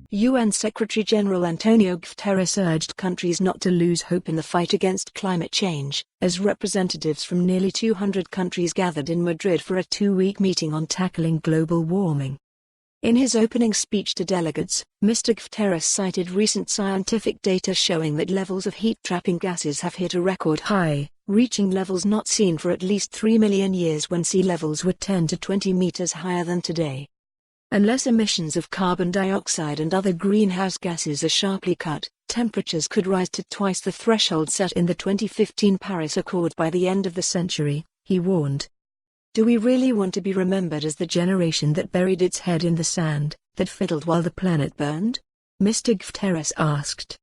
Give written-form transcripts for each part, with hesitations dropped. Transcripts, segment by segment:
UN Secretary-General Antonio Guterres urged countries not to lose hope in the fight against climate change, as representatives from nearly 200 countries gathered in Madrid for a two-week meeting on tackling global warming. In his opening speech to delegates, Mr. Guterres cited recent scientific data showing that levels of heat-trapping gases have hit a record high, reaching levels not seen for at least 3 million years when sea levels were 10 to 20 meters higher than today. Unless emissions of carbon dioxide and other greenhouse gases are sharply cut, temperatures could rise to twice the threshold set in the 2015 Paris Accord by the end of the century, he warned. Do we really want to be remembered as the generation that buried its head in the sand, that fiddled while the planet burned? Mr. Guterres asked.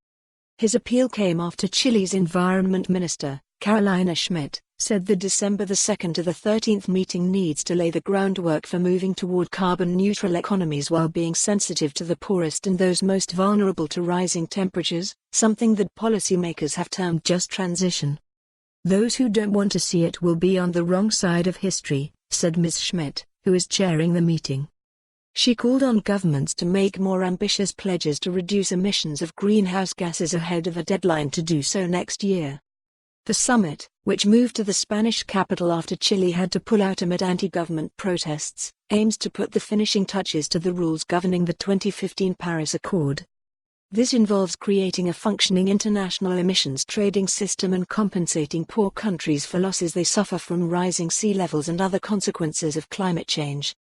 His appeal came after Chile's Environment Minister, Carolina Schmidt, said the December 2nd to the 13th meeting needs to lay the groundwork for moving toward carbon-neutral economies while being sensitive to the poorest and those most vulnerable to rising temperatures, something that policymakers have termed just transition. Those who don't want to see it will be on the wrong side of history, said Ms. Schmidt, who is chairing the meeting. She called on governments to make more ambitious pledges to reduce emissions of greenhouse gases ahead of a deadline to do so next year. The summit, which moved to the Spanish capital after Chile had to pull out amid anti-government protests, aims to put the finishing touches to the rules governing the 2015 Paris Accord. This involves creating a functioning international emissions trading system and compensating poor countries for losses they suffer from rising sea levels and other consequences of climate change.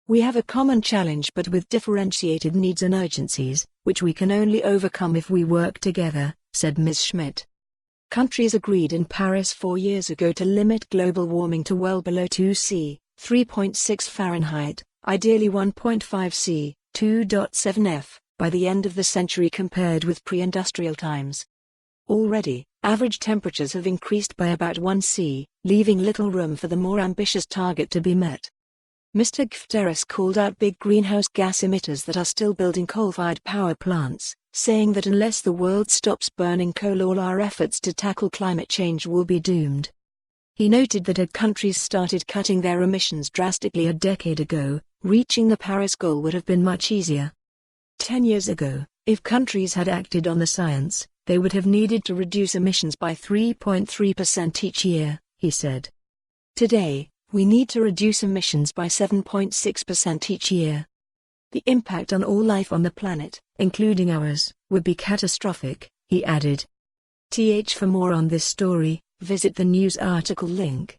We have a common challenge but with differentiated needs and urgencies, which we can only overcome if we work together, said Ms. Schmidt. Countries agreed in Paris 4 years ago to limit global warming to well below 2°C, 3.6 Fahrenheit, ideally 1.5°C, 2.7 F, by the end of the century compared with pre-industrial times. Already, average temperatures have increased by about 1°C, leaving little room for the more ambitious target to be met. Mr. Guterres called out big greenhouse gas emitters that are still building coal-fired power plants, saying that unless the world stops burning coal all our efforts to tackle climate change will be doomed. He noted that had countries started cutting their emissions drastically a decade ago, reaching the Paris goal would have been much easier. 10 years ago, if countries had acted on the science, they would have needed to reduce emissions by 3.3% each year, he said. Today, we need to reduce emissions by 7.6% each year. The impact on all life on the planet, including ours, would be catastrophic, he added. For more on this story, visit the news article link.